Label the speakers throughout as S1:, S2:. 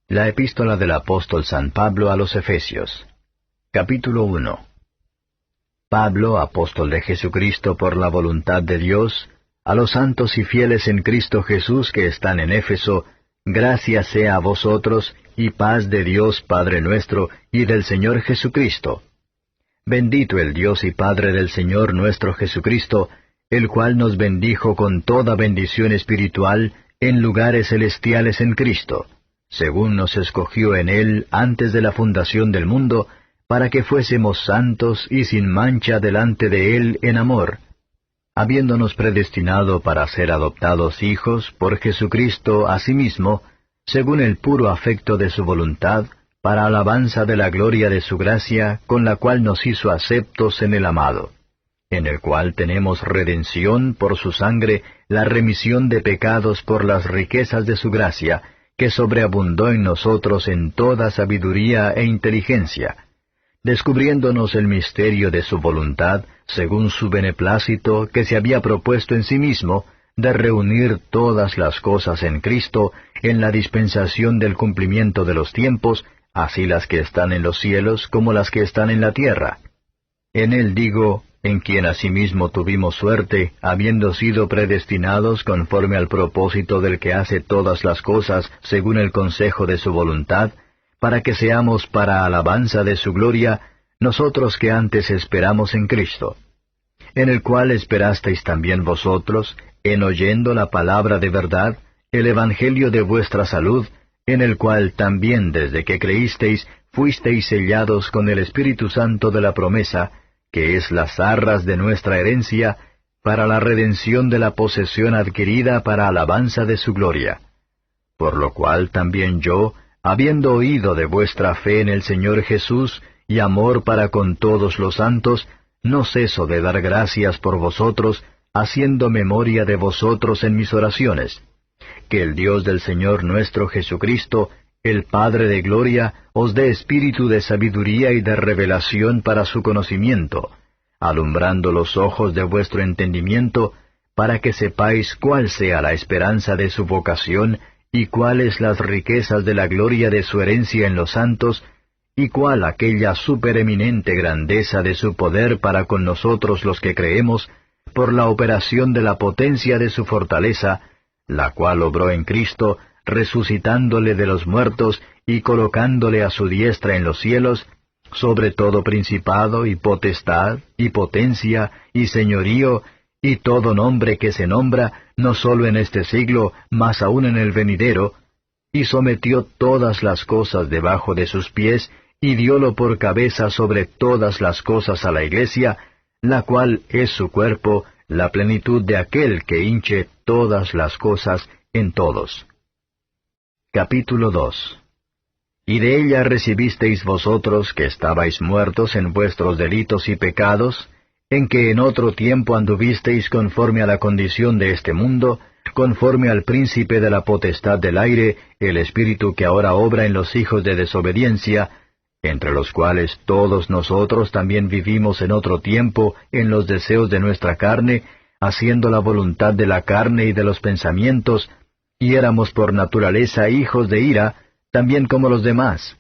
S1: La epístola del apóstol San Pablo a los Efesios. Capítulo 1. Pablo, apóstol de Jesucristo por la voluntad de Dios, a los santos y fieles en Cristo Jesús que están en Éfeso, gracia sea a vosotros y paz de Dios Padre nuestro y del Señor Jesucristo. Bendito el Dios y Padre del Señor nuestro Jesucristo, el cual nos bendijo con toda bendición espiritual en lugares celestiales en Cristo, según nos escogió en Él antes de la fundación del mundo, para que fuésemos santos y sin mancha delante de Él en amor, habiéndonos predestinado para ser adoptados hijos por Jesucristo asimismo, según el puro afecto de su voluntad, para alabanza de la gloria de su gracia, con la cual nos hizo aceptos en el amado, en el cual tenemos redención por su sangre, la remisión de pecados por las riquezas de su gracia, que sobreabundó en nosotros en toda sabiduría e inteligencia, descubriéndonos el misterio de su voluntad, según su beneplácito que se había propuesto en sí mismo, de reunir todas las cosas en Cristo, en la dispensación del cumplimiento de los tiempos, así las que están en los cielos como las que están en la tierra. En Él digo, en quien asimismo tuvimos suerte, habiendo sido predestinados conforme al propósito del que hace todas las cosas según el consejo de su voluntad, para que seamos para alabanza de su gloria, nosotros que antes esperamos en Cristo, en el cual esperasteis también vosotros, en oyendo la palabra de verdad, el evangelio de vuestra salud, en el cual también desde que creísteis fuisteis sellados con el Espíritu Santo de la promesa, que es las arras de nuestra herencia, para la redención de la posesión adquirida para alabanza de su gloria. Por lo cual también yo, habiendo oído de vuestra fe en el Señor Jesús y amor para con todos los santos, no ceso de dar gracias por vosotros, haciendo memoria de vosotros en mis oraciones. Que el Dios del Señor nuestro Jesucristo, el Padre de gloria, os dé espíritu de sabiduría y de revelación para su conocimiento, alumbrando los ojos de vuestro entendimiento, para que sepáis cuál sea la esperanza de su vocación, y cuáles las riquezas de la gloria de su herencia en los santos, y cuál aquella supereminente grandeza de su poder para con nosotros los que creemos, por la operación de la potencia de su fortaleza, la cual obró en Cristo, resucitándole de los muertos y colocándole a su diestra en los cielos, sobre todo principado y potestad y potencia y señorío y todo nombre que se nombra, no sólo en este siglo, mas aún en el venidero, y sometió todas las cosas debajo de sus pies, y diólo por cabeza sobre todas las cosas a la Iglesia, la cual es su cuerpo, la plenitud de aquel que hinche todas las cosas en todos. Capítulo 2. Y de ella recibisteis vosotros que estabais muertos en vuestros delitos y pecados, en que en otro tiempo anduvisteis conforme a la condición de este mundo, conforme al príncipe de la potestad del aire, el espíritu que ahora obra en los hijos de desobediencia, entre los cuales todos nosotros también vivimos en otro tiempo en los deseos de nuestra carne, haciendo la voluntad de la carne y de los pensamientos, y éramos por naturaleza hijos de ira, también como los demás.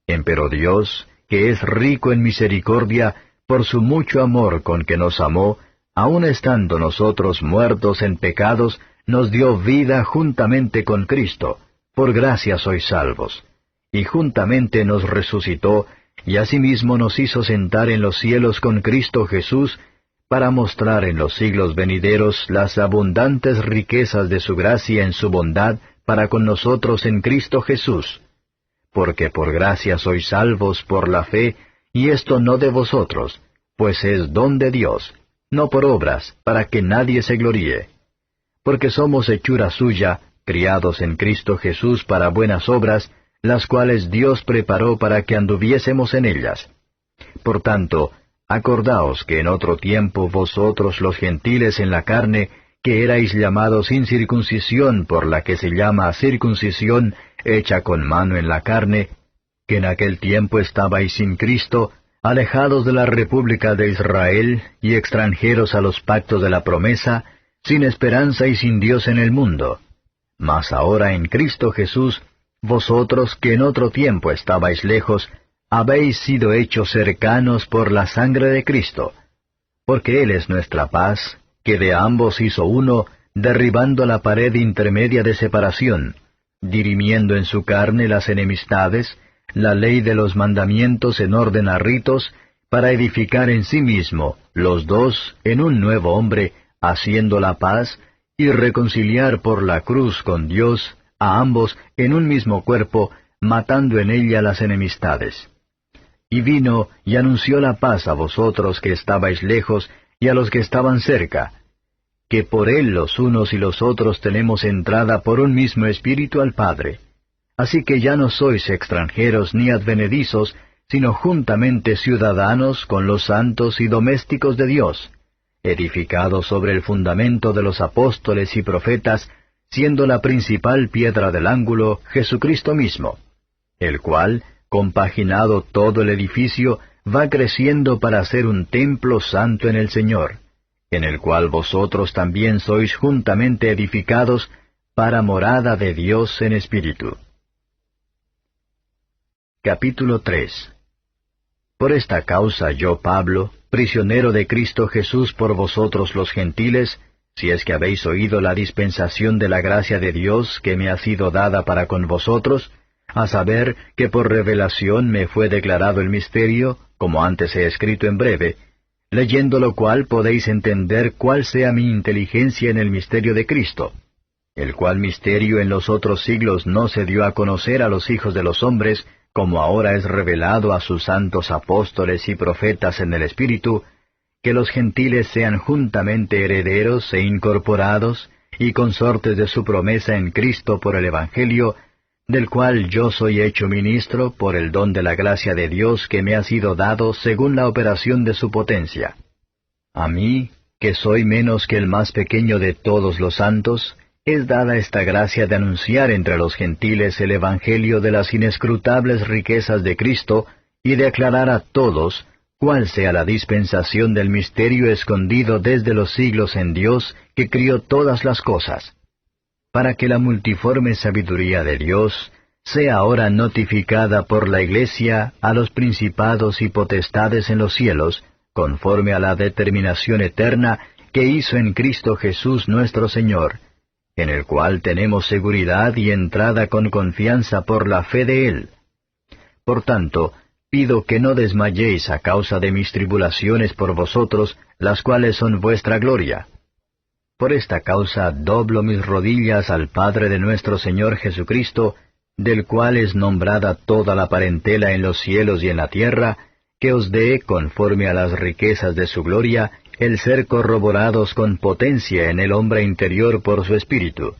S1: Empero Dios, que es rico en misericordia, por su mucho amor con que nos amó, aun estando nosotros muertos en pecados, nos dio vida juntamente con Cristo, por gracia sois salvos. Y juntamente nos resucitó, y asimismo nos hizo sentar en los cielos con Cristo Jesús, para mostrar en los siglos venideros las abundantes riquezas de su gracia en su bondad para con nosotros en Cristo Jesús. Porque por gracia sois salvos por la fe, y esto no de vosotros, pues es don de Dios, no por obras, para que nadie se gloríe. Porque somos hechura suya, criados en Cristo Jesús para buenas obras, las cuales Dios preparó para que anduviésemos en ellas. Por tanto, acordaos que en otro tiempo vosotros los gentiles en la carne, que erais llamados sin circuncisión por la que se llama circuncisión hecha con mano en la carne, que en aquel tiempo estabais sin Cristo, alejados de la república de Israel y extranjeros a los pactos de la promesa, sin esperanza y sin Dios en el mundo. Mas ahora en Cristo Jesús, vosotros que en otro tiempo estabais lejos, habéis sido hechos cercanos por la sangre de Cristo, porque Él es nuestra paz, que de ambos hizo uno, derribando la pared intermedia de separación, dirimiendo en su carne las enemistades, la ley de los mandamientos en orden a ritos, para edificar en sí mismo, los dos, en un nuevo hombre, haciendo la paz, y reconciliar por la cruz con Dios, a ambos en un mismo cuerpo, matando en ella las enemistades. Y vino y anunció la paz a vosotros que estabais lejos, y a los que estaban cerca, que por Él los unos y los otros tenemos entrada por un mismo Espíritu al Padre. Así que ya no sois extranjeros ni advenedizos, sino juntamente ciudadanos con los santos y domésticos de Dios, edificados sobre el fundamento de los apóstoles y profetas, siendo la principal piedra del ángulo Jesucristo mismo, el cual, compaginado todo el edificio, va creciendo para ser un templo santo en el Señor, en el cual vosotros también sois juntamente edificados para morada de Dios en espíritu. Capítulo 3. Por esta causa yo, Pablo, prisionero de Cristo Jesús por vosotros los gentiles, si es que habéis oído la dispensación de la gracia de Dios que me ha sido dada para con vosotros, a saber que por revelación me fue declarado el misterio, como antes he escrito en breve, leyendo lo cual podéis entender cuál sea mi inteligencia en el misterio de Cristo, el cual misterio en los otros siglos no se dio a conocer a los hijos de los hombres, como ahora es revelado a sus santos apóstoles y profetas en el Espíritu, que los gentiles sean juntamente herederos e incorporados, y consortes de su promesa en Cristo por el Evangelio, del cual yo soy hecho ministro por el don de la gracia de Dios que me ha sido dado según la operación de su potencia. A mí, que soy menos que el más pequeño de todos los santos, es dada esta gracia de anunciar entre los gentiles el Evangelio de las inescrutables riquezas de Cristo, y de aclarar a todos cuál sea la dispensación del misterio escondido desde los siglos en Dios, que crió todas las cosas, para que la multiforme sabiduría de Dios sea ahora notificada por la Iglesia a los principados y potestades en los cielos, conforme a la determinación eterna que hizo en Cristo Jesús nuestro Señor, en el cual tenemos seguridad y entrada con confianza por la fe de Él. Por tanto, pido que no desmayéis a causa de mis tribulaciones por vosotros, las cuales son vuestra gloria. Por esta causa doblo mis rodillas al Padre de nuestro Señor Jesucristo, del cual es nombrada toda la parentela en los cielos y en la tierra, que os dé, conforme a las riquezas de su gloria, el ser corroborados con potencia en el hombre interior por su Espíritu.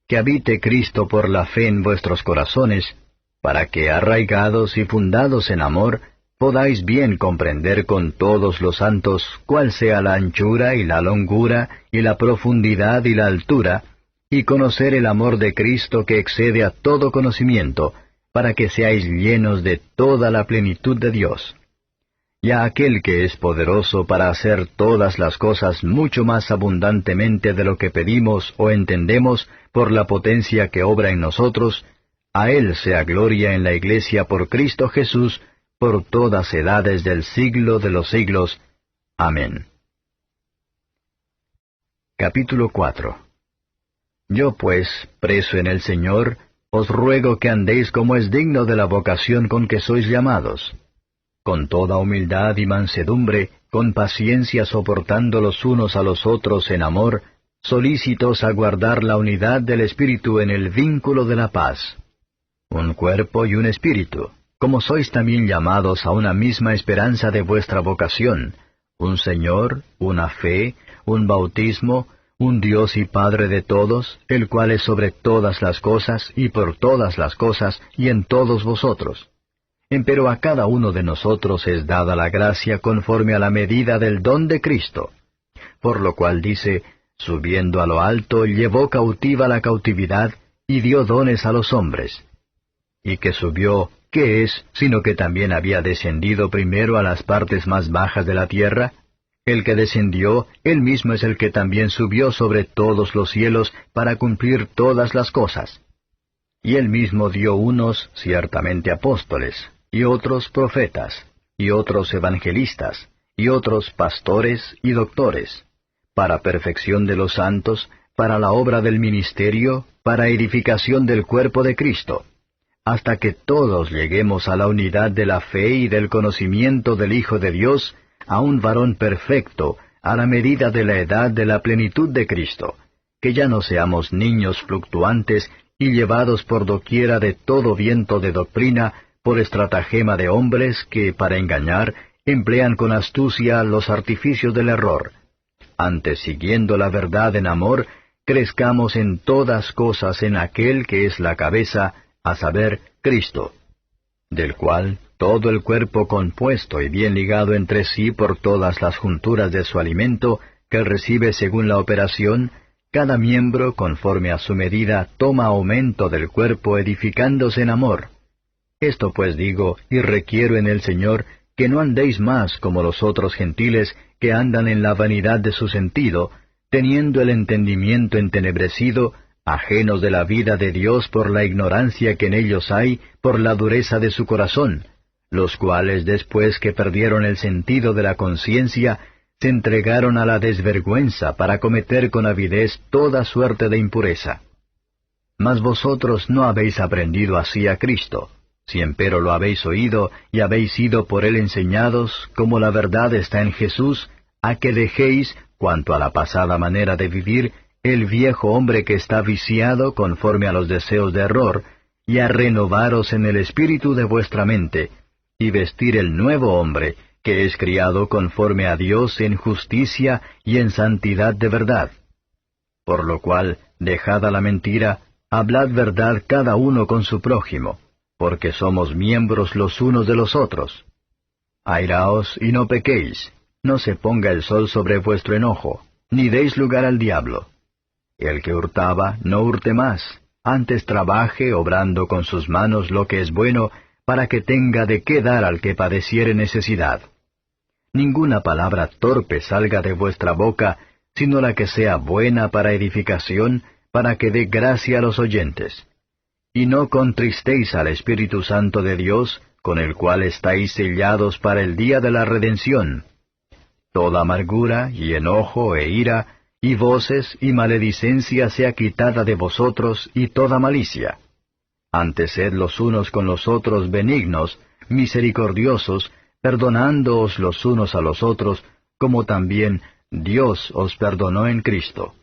S1: Que habite Cristo por la fe en vuestros corazones, para que, arraigados y fundados en amor, podáis bien comprender con todos los santos cuál sea la anchura y la longura y la profundidad y la altura, y conocer el amor de Cristo que excede a todo conocimiento, para que seáis llenos de toda la plenitud de Dios. Y a aquel que es poderoso para hacer todas las cosas mucho más abundantemente de lo que pedimos o entendemos por la potencia que obra en nosotros, a Él sea gloria en la Iglesia por Cristo Jesús, por todas edades del siglo de los siglos. Amén. Capítulo 4. Yo pues, preso en el Señor, os ruego que andéis como es digno de la vocación con que sois llamados, con toda humildad y mansedumbre, con paciencia soportando los unos a los otros en amor, solícitos a guardar la unidad del Espíritu en el vínculo de la paz. Un cuerpo y un espíritu, como sois también llamados a una misma esperanza de vuestra vocación, un Señor, una fe, un bautismo, un Dios y Padre de todos, el cual es sobre todas las cosas, y por todas las cosas, y en todos vosotros. Empero a cada uno de nosotros es dada la gracia conforme a la medida del don de Cristo. Por lo cual dice, subiendo a lo alto, llevó cautiva la cautividad, y dio dones a los hombres. Y que subió, ¿qué es, sino que también había descendido primero a las partes más bajas de la tierra? El que descendió, él mismo es el que también subió sobre todos los cielos para cumplir todas las cosas. Y él mismo dio unos ciertamente apóstoles, y otros profetas, y otros evangelistas, y otros pastores y doctores, para perfección de los santos, para la obra del ministerio, para edificación del cuerpo de Cristo, hasta que todos lleguemos a la unidad de la fe y del conocimiento del Hijo de Dios, a un varón perfecto, a la medida de la edad de la plenitud de Cristo, que ya no seamos niños fluctuantes y llevados por doquiera de todo viento de doctrina, por estratagema de hombres que, para engañar, emplean con astucia los artificios del error. Antes, siguiendo la verdad en amor, crezcamos en todas cosas en aquel que es la cabeza, a saber, Cristo, del cual todo el cuerpo compuesto y bien ligado entre sí por todas las junturas de su alimento, que recibe según la operación, cada miembro, conforme a su medida, toma aumento del cuerpo, edificándose en amor. Esto pues digo, y requiero en el Señor, que no andéis más como los otros gentiles, que andan en la vanidad de su sentido, teniendo el entendimiento entenebrecido, ajenos de la vida de Dios por la ignorancia que en ellos hay, por la dureza de su corazón, los cuales después que perdieron el sentido de la conciencia, se entregaron a la desvergüenza para cometer con avidez toda suerte de impureza. Mas vosotros no habéis aprendido así a Cristo, si empero lo habéis oído y habéis sido por él enseñados, como la verdad está en Jesús, a que dejéis, cuanto a la pasada manera de vivir, el viejo hombre que está viciado conforme a los deseos de error, y a renovaros en el espíritu de vuestra mente, y vestir el nuevo hombre, que es criado conforme a Dios en justicia y en santidad de verdad. Por lo cual, dejada la mentira, hablad verdad cada uno con su prójimo, porque somos miembros los unos de los otros. Airaos y no pequéis, no se ponga el sol sobre vuestro enojo, ni deis lugar al diablo. El que hurtaba, no hurte más, antes trabaje, obrando con sus manos lo que es bueno, para que tenga de qué dar al que padeciere necesidad. Ninguna palabra torpe salga de vuestra boca, sino la que sea buena para edificación, para que dé gracia a los oyentes. Y no contristéis al Espíritu Santo de Dios, con el cual estáis sellados para el día de la redención. Toda amargura, y enojo, e ira, y voces, y maledicencia sea quitada de vosotros, y toda malicia. Antes sed los unos con los otros benignos, misericordiosos, perdonándoos los unos a los otros, como también Dios os perdonó en Cristo.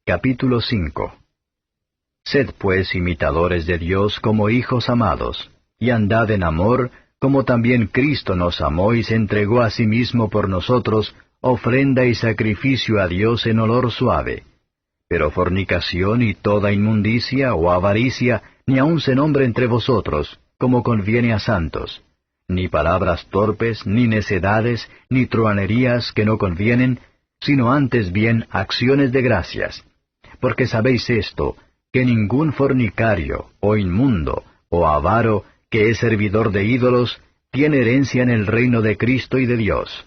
S1: Capítulo 5. Sed pues imitadores de Dios como hijos amados, y andad en amor, como también Cristo nos amó y se entregó a sí mismo por nosotros, ofrenda y sacrificio a Dios en olor suave. Pero fornicación y toda inmundicia o avaricia ni aun se nombre entre vosotros, como conviene a santos, ni palabras torpes, ni necedades, ni truhanerías que no convienen, sino antes bien acciones de gracias. Porque sabéis esto, que ningún fornicario, o inmundo, o avaro, que es servidor de ídolos, tiene herencia en el reino de Cristo y de Dios.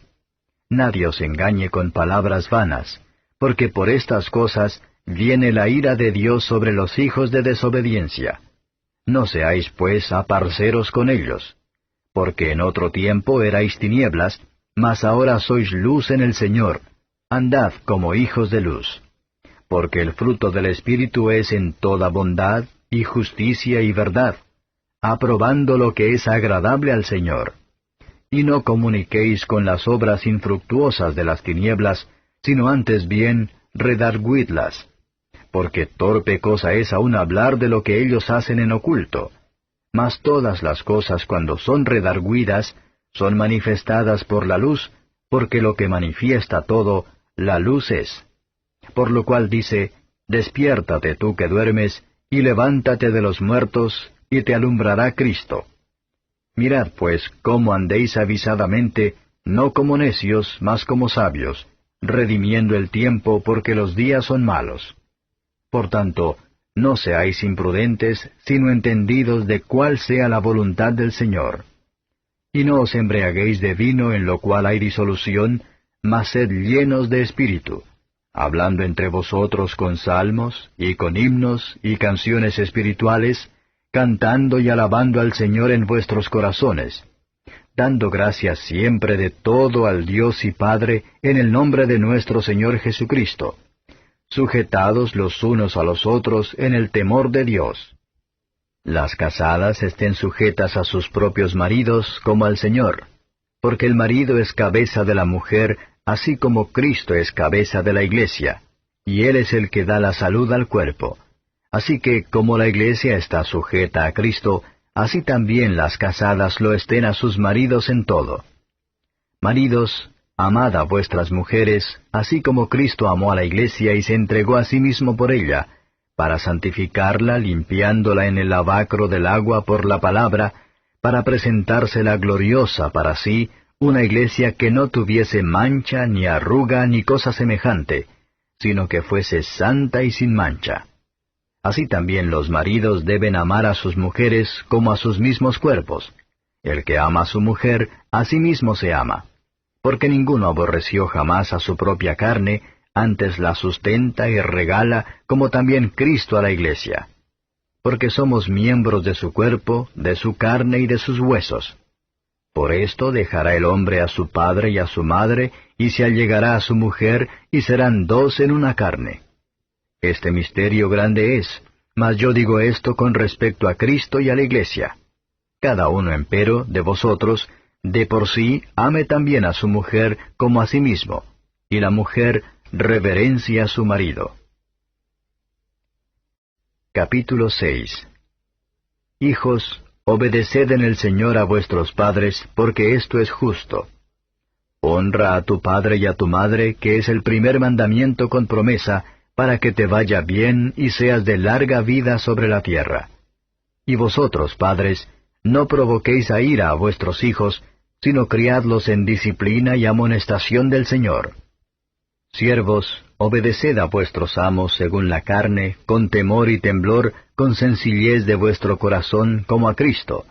S1: Nadie os engañe con palabras vanas, porque por estas cosas viene la ira de Dios sobre los hijos de desobediencia. No seáis, pues, aparceros con ellos, porque en otro tiempo erais tinieblas, mas ahora sois luz en el Señor. Andad como hijos de luz. Porque el fruto del Espíritu es en toda bondad, y justicia y verdad, aprobando lo que es agradable al Señor. Y no comuniquéis con las obras infructuosas de las tinieblas, sino antes bien redarguidlas. Porque torpe cosa es aún hablar de lo que ellos hacen en oculto. Mas todas las cosas cuando son redarguidas, son manifestadas por la luz, porque lo que manifiesta todo, la luz es. Por lo cual dice, despiértate tú que duermes, y levántate de los muertos, y te alumbrará Cristo. Mirad pues cómo andéis avisadamente, no como necios, mas como sabios, redimiendo el tiempo porque los días son malos. Por tanto, no seáis imprudentes, sino entendidos de cuál sea la voluntad del Señor. Y no os embriaguéis de vino en lo cual hay disolución, mas sed llenos de espíritu, hablando entre vosotros con salmos, y con himnos, y canciones espirituales, cantando y alabando al Señor en vuestros corazones, dando gracias siempre de todo al Dios y Padre en el nombre de nuestro Señor Jesucristo, sujetados los unos a los otros en el temor de Dios. Las casadas estén sujetas a sus propios maridos como al Señor, porque el marido es cabeza de la mujer, así como Cristo es cabeza de la Iglesia, y Él es el que da la salud al cuerpo. Así que, como la Iglesia está sujeta a Cristo, así también las casadas lo estén a sus maridos en todo. Maridos, amad a vuestras mujeres, así como Cristo amó a la Iglesia y se entregó a sí mismo por ella, para santificarla, limpiándola en el lavacro del agua por la palabra, para presentársela gloriosa para sí, una iglesia que no tuviese mancha, ni arruga, ni cosa semejante, sino que fuese santa y sin mancha. Así también los maridos deben amar a sus mujeres como a sus mismos cuerpos. El que ama a su mujer, a sí mismo se ama. Porque ninguno aborreció jamás a su propia carne, antes la sustenta y regala, como también Cristo a la iglesia. Porque somos miembros de su cuerpo, de su carne y de sus huesos. Por esto dejará el hombre a su padre y a su madre, y se allegará a su mujer, y serán dos en una carne. Este misterio grande es, mas yo digo esto con respecto a Cristo y a la iglesia. Cada uno, empero, de vosotros, de por sí, ame también a su mujer como a sí mismo, y la mujer reverencia a su marido. Capítulo 6. Hijos, obedeced en el Señor a vuestros padres, porque esto es justo. Honra a tu padre y a tu madre, que es el primer mandamiento con promesa, para que te vaya bien y seas de larga vida sobre la tierra. Y vosotros, padres, no provoquéis a ira a vuestros hijos, sino criadlos en disciplina y amonestación del Señor. Siervos, obedeced a vuestros amos según la carne, con temor y temblor, con sencillez de vuestro corazón, como a Cristo,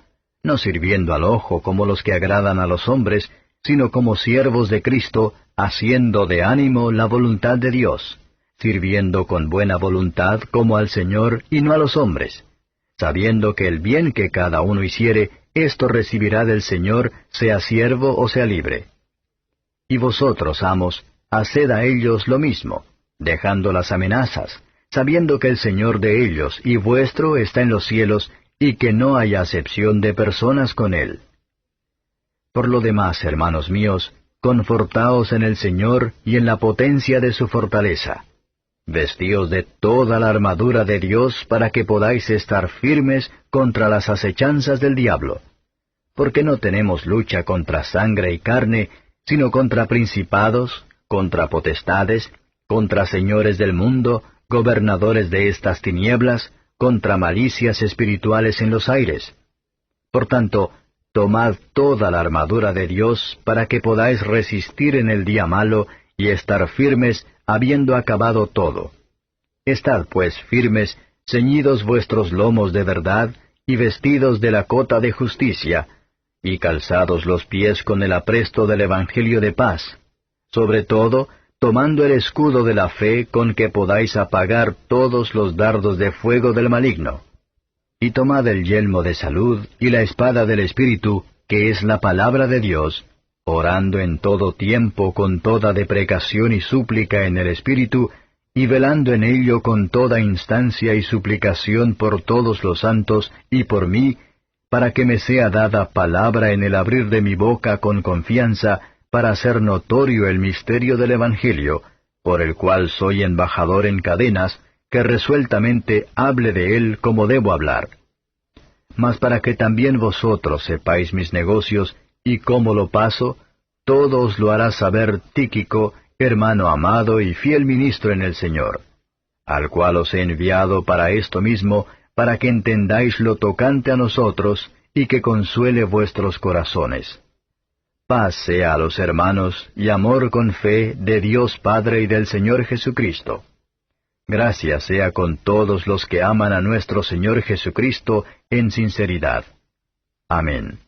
S1: no sirviendo al ojo como los que agradan a los hombres, sino como siervos de Cristo, haciendo de ánimo la voluntad de Dios, sirviendo con buena voluntad como al Señor y no a los hombres, sabiendo que el bien que cada uno hiciere, esto recibirá del Señor, sea siervo o sea libre. Y vosotros, amos, haced a ellos lo mismo, dejando las amenazas, sabiendo que el Señor de ellos y vuestro está en los cielos, y que no hay acepción de personas con Él. Por lo demás, hermanos míos, confortaos en el Señor y en la potencia de su fortaleza. Vestíos de toda la armadura de Dios para que podáis estar firmes contra las acechanzas del diablo. Porque no tenemos lucha contra sangre y carne, sino contra principados, contra potestades, contra señores del mundo, gobernadores de estas tinieblas, contra malicias espirituales en los aires. Por tanto, tomad toda la armadura de Dios para que podáis resistir en el día malo y estar firmes habiendo acabado todo. Estad pues firmes, ceñidos vuestros lomos de verdad, y vestidos de la cota de justicia, y calzados los pies con el apresto del Evangelio de paz, sobre todo, tomando el escudo de la fe con que podáis apagar todos los dardos de fuego del maligno. Y tomad el yelmo de salud y la espada del Espíritu, que es la palabra de Dios, orando en todo tiempo con toda deprecación y súplica en el Espíritu, y velando en ello con toda instancia y suplicación por todos los santos y por mí, para que me sea dada palabra en el abrir de mi boca con confianza, para hacer notorio el misterio del Evangelio, por el cual soy embajador en cadenas, que resueltamente hable de él como debo hablar. Mas para que también vosotros sepáis mis negocios y cómo lo paso, todo os lo hará saber Tíquico, hermano amado y fiel ministro en el Señor, al cual os he enviado para esto mismo, para que entendáis lo tocante a nosotros, y que consuele vuestros corazones. Paz sea a los hermanos, y amor con fe de Dios Padre y del Señor Jesucristo. Gracia sea con todos los que aman a nuestro Señor Jesucristo en sinceridad. Amén.